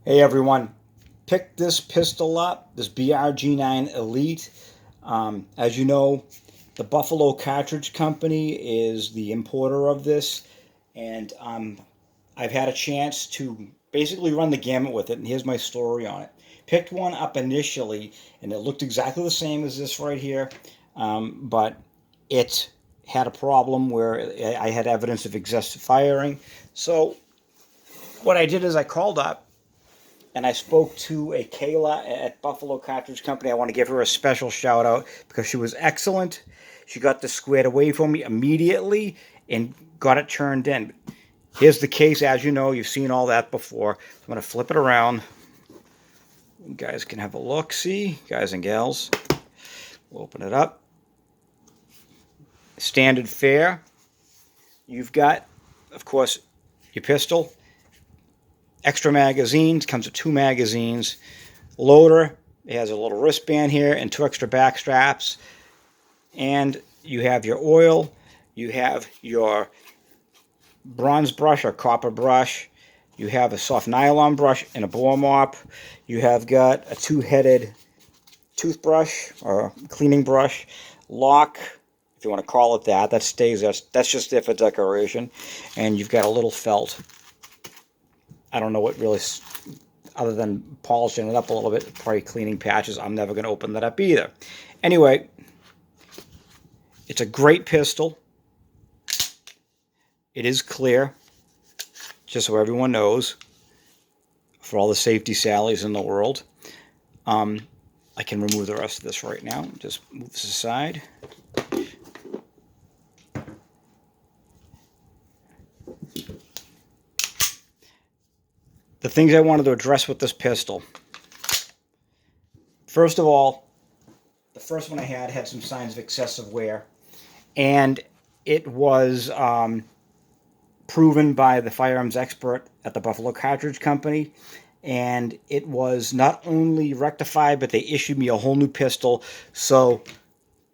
Hey everyone, picked this pistol up, this BRG9 Elite. As you know, the Buffalo Cartridge Company is the importer of this, and I've had a chance to basically run the gamut with it, and here's my story on it. Picked one up initially, and it looked exactly the same as this right here, but it had a problem where I had evidence of excessive firing. So what I did is I called up and I spoke to a Kayla at Buffalo Cartridge Company. I want to give her a special shout out because she was excellent. She got this squared away for me immediately and got it turned in. Here's the case. As you know, you've seen all that before. I'm going to flip it around. You guys can have a look. See, guys and gals. We'll open it up. Standard fare. You've got, of course, your pistol. Extra magazines, comes with 2 magazines. Loader, it has a little wristband here and 2 extra back straps. And you have your oil, you have your bronze brush or copper brush, you have a soft nylon brush and a bore mop. You have got a 2-headed toothbrush or cleaning brush, lock, if you want to call it that. That stays there. That's just there for decoration. And you've got a little felt. I don't know what really, other than polishing it up a little bit, probably cleaning patches. I'm never going to open that up either. Anyway, it's a great pistol. It is clear, just so everyone knows, for all the safety sallies in the world. I can remove the rest of this right now. Just move this aside. The things I wanted to address with this pistol. First of all, the first one I had some signs of excessive wear, and it was proven by the firearms expert at the Buffalo Cartridge Company, and it was not only rectified, but they issued me a whole new pistol. So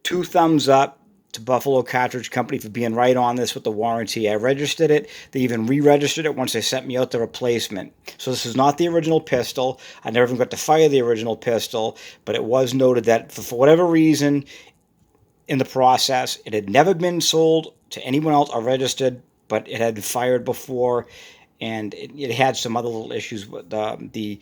2 thumbs up to Buffalo Cartridge Company for being right on this with the warranty. I registered it. They even re-registered it once they sent me out the replacement. So this is not the original pistol. I never even got to fire the original pistol, but it was noted that for whatever reason in the process, it had never been sold to anyone else or registered, but it had been fired before, and it had some other little issues with the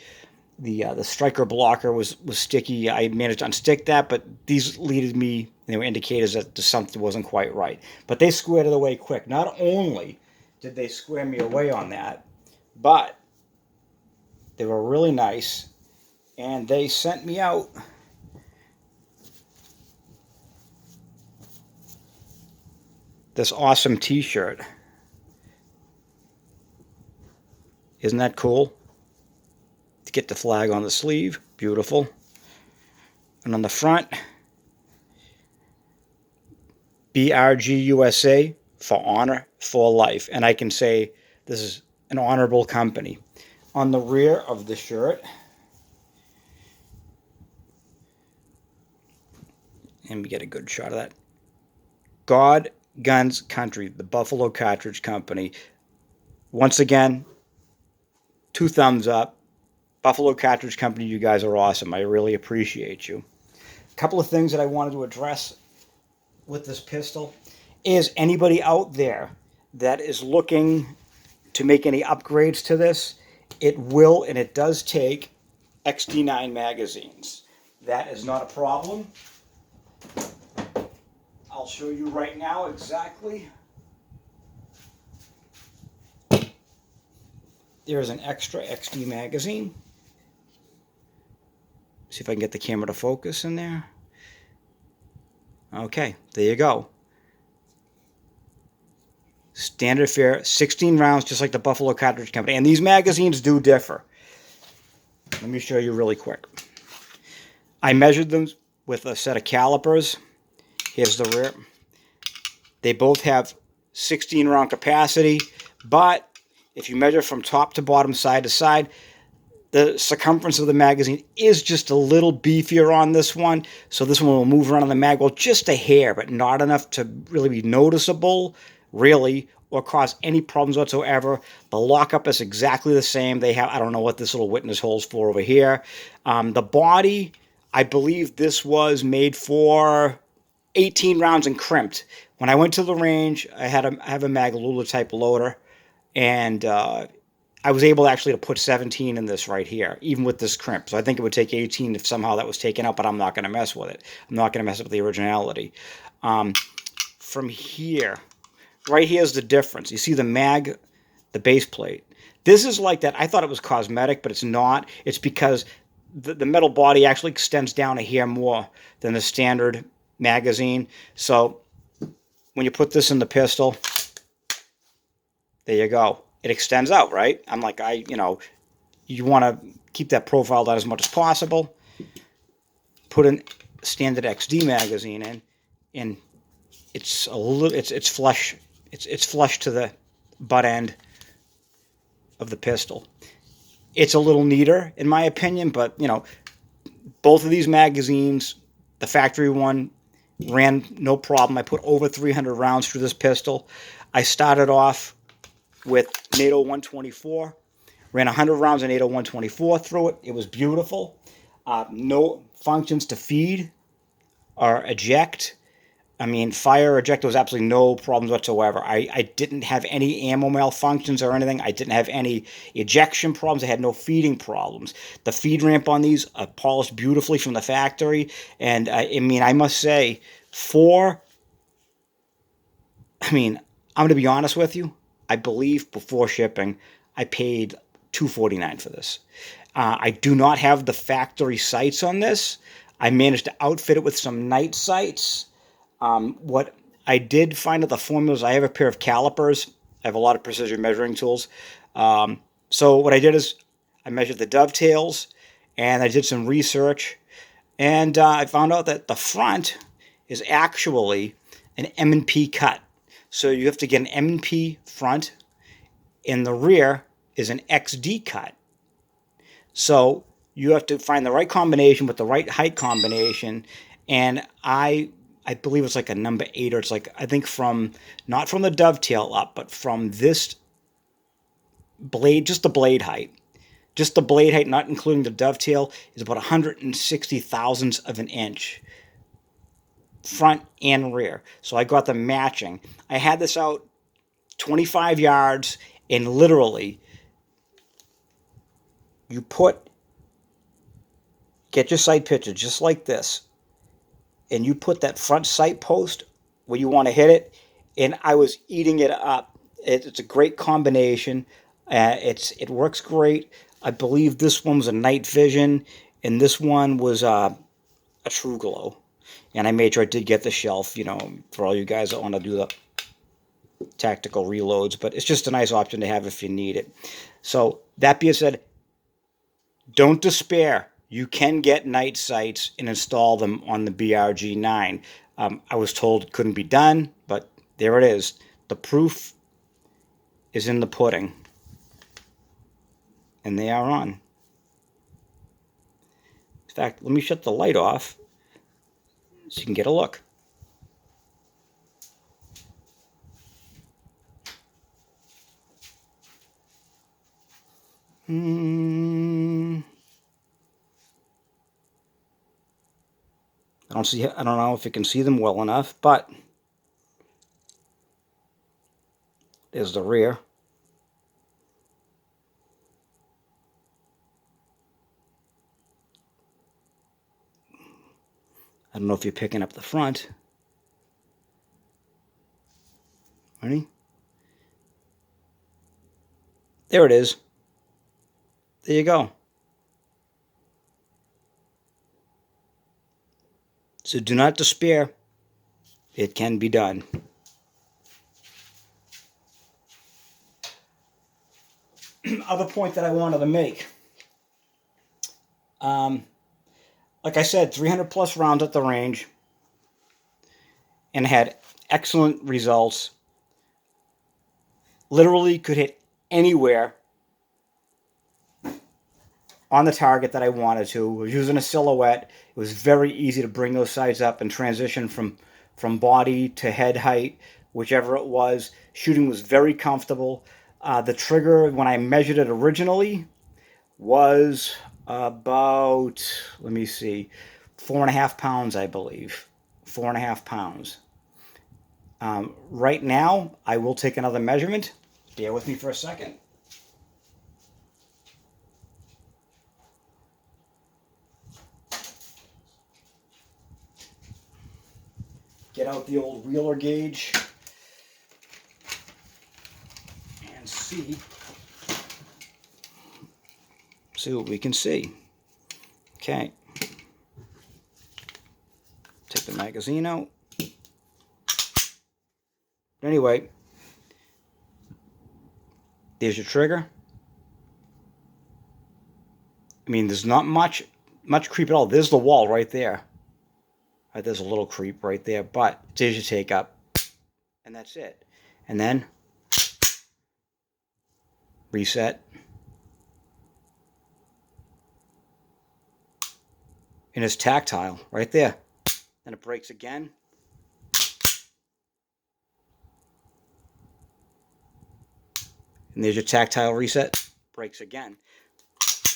striker blocker was sticky. I managed to unstick that, but these leaded me, they were indicators that something wasn't quite right. But they squared it away quick. Not only did they square me away on that, but they were really nice, and they sent me out this awesome t-shirt. Isn't that cool? To get the flag on the sleeve. Beautiful. And on the front, BRG USA, for honor, for life. And I can say this is an honorable company. On the rear of the shirt, and we get a good shot of that. God, Guns, Country, the Buffalo Cartridge Company. Once again, 2 thumbs up. Buffalo Cartridge Company, you guys are awesome. I really appreciate you. A couple of things that I wanted to address with this pistol is anybody out there that is looking to make any upgrades to this, it will and it does take XD9 magazines. That is not a problem. I'll show you right now exactly. There's an extra XD magazine. See if I can get the camera to focus in there. Okay, there you go. Standard fare, 16 rounds, just like the Buffalo Cartridge Company. And these magazines do differ. Let me show you really quick. I measured them with a set of calipers. Here's the rear. They both have 16 round capacity, but if you measure from top to bottom, side to side, the circumference of the magazine is just a little beefier on this one. So this one will move around on the mag, well, just a hair, but not enough to really be noticeable, really, or cause any problems whatsoever. The lockup is exactly the same. They have, I don't know what this little witness hole's for over here. The body, I believe this was made for 18 rounds and crimped. When I went to the range, I have a Magalula type loader, and I was able actually to put 17 in this right here, even with this crimp. So I think it would take 18 if somehow that was taken out, but I'm not going to mess with it. I'm not going to mess up the originality. From here, right here's the difference. You see the base plate. This is like that. I thought it was cosmetic, but it's not. It's because the metal body actually extends down to here more than the standard magazine. So when you put this in the pistol, there you go. It extends out, right? I'm like, you want to keep that profile down as much as possible. Put a standard XD magazine in, and it's a little, it's flush. It's flush to the butt end of the pistol. It's a little neater, in my opinion, but, both of these magazines, the factory one, ran no problem. I put over 300 rounds through this pistol. I started off with NATO 124, ran 100 rounds in NATO 124 through it. It was beautiful. No functions to feed or eject. I mean, fire or eject, there was absolutely no problems whatsoever. I didn't have any ammo malfunctions or anything. I didn't have any ejection problems. I had no feeding problems. The feed ramp on these are polished beautifully from the factory. And, I must say, I'm going to be honest with you. I believe before shipping, I paid $249 for this. I do not have the factory sights on this. I managed to outfit it with some night sights. What I did find at the formulas, I have a pair of calipers. I have a lot of precision measuring tools. So what I did is I measured the dovetails, and I did some research, and I found out that the front is actually an M&P cut. So you have to get an M&P front, and the rear is an XD cut. So you have to find the right combination with the right height combination, and I believe it's like a number 8, or it's like, I think not from the dovetail up, but from this blade, just the blade height. Just the blade height, not including the dovetail, is about 160 thousandths of an inch. Front and rear. So I got them matching. I had this out 25 yards, and literally, get your sight picture just like this, and you put that front sight post where you want to hit it, and I was eating it up. It's a great combination. It works great. I believe this one was a night vision, and this one was a true glow. And I made sure I did get the shelf, for all you guys that want to do the tactical reloads. But it's just a nice option to have if you need it. So that being said, don't despair. You can get night sights and install them on the BRG9. I was told it couldn't be done, but there it is. The proof is in the pudding. And they are on. In fact, let me shut the light off so you can get a look. I don't know if you can see them well enough, but there's the rear. I don't know if you're picking up the front. Ready? There it is. There you go. So do not despair. It can be done. Other point that I wanted to make. Like I said, 300 plus rounds at the range, and had excellent results. Literally could hit anywhere on the target that I wanted to. I was using a silhouette. It was very easy to bring those sights up and transition from body to head height whichever it was. Shooting was very comfortable. The trigger, when I measured it originally, was about, let me see, 4.5 pounds, I believe. 4.5 pounds. Right now, I will take another measurement. Bear with me for a second. Get out the old reeler gauge and see what we can see. Okay. Take the magazine out. Anyway, there's your trigger. I mean, there's not much creep at all. There's the wall right there. Right, there's a little creep right there, but there's your take up, and that's it. And then reset. And it's tactile right there. Then it breaks again. And there's your tactile reset. Breaks again.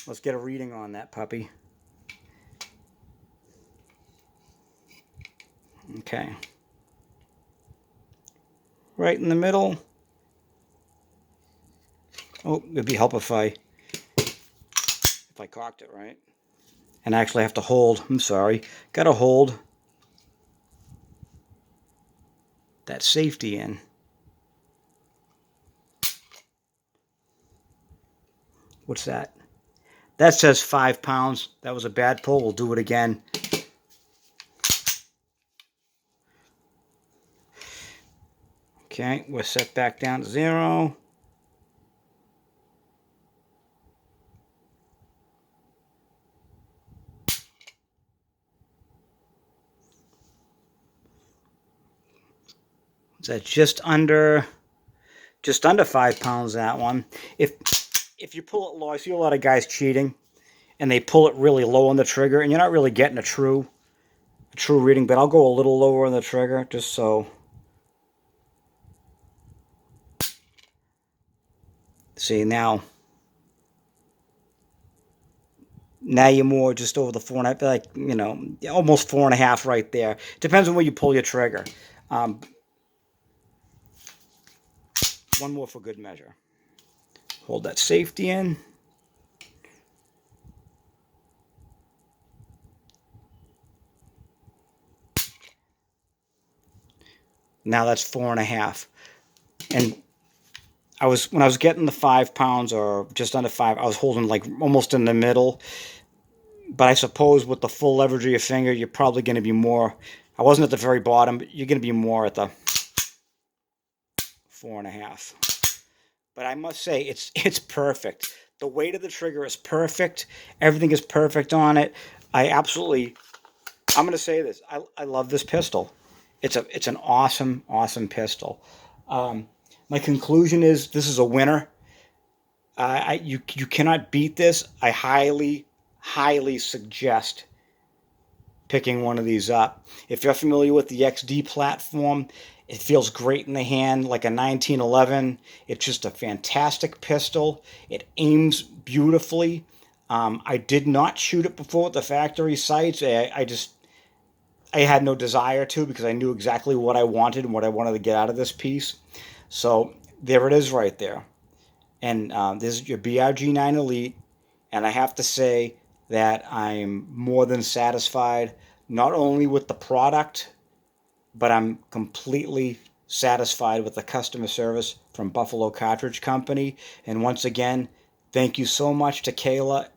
Let's get a reading on that puppy. Okay. Right in the middle. Oh, it'd be helpful if I cocked it right. And I actually have to hold. I'm sorry. Got to hold that safety in. What's that? That says 5 pounds. That was a bad pull. We'll do it again. Okay, we're set back down to 0. Is that just under 5 pounds, that one? If you pull it low, I see a lot of guys cheating, and they pull it really low on the trigger, and you're not really getting a true reading, but I'll go a little lower on the trigger, just so. See, now you're more just over the 4.5, like, you know, almost 4.5 right there. Depends on where you pull your trigger. One more for good measure. Hold that safety in. Now that's 4.5. And when I was getting the 5 pounds or just under 5, I was holding like almost in the middle. But I suppose with the full leverage of your finger, you're probably going to be more. I wasn't at the very bottom, but you're going to be more at the 4.5. But I must say, it's perfect. The weight of the trigger is perfect. Everything is perfect on it. I'm going to say this. I love this pistol. It's an awesome, awesome pistol. My conclusion is this is a winner. You cannot beat this. I highly, highly suggest picking one of these up. If you're familiar with the XD platform, it feels great in the hand, like a 1911. It's just a fantastic pistol. It aims beautifully. I did not shoot it before at the factory sites. I had no desire to, because I knew exactly what I wanted and what I wanted to get out of this piece. So there it is right there. And this is your BRG9 Elite. And I have to say that I'm more than satisfied, not only with the product, but I'm completely satisfied with the customer service from Buffalo Cartridge Company. And once again, thank you so much to Kayla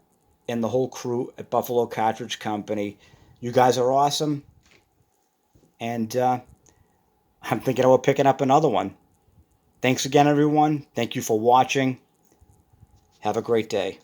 and the whole crew at Buffalo Cartridge Company. You guys are awesome. And I'm thinking about picking up another one. Thanks again, everyone. Thank you for watching. Have a great day.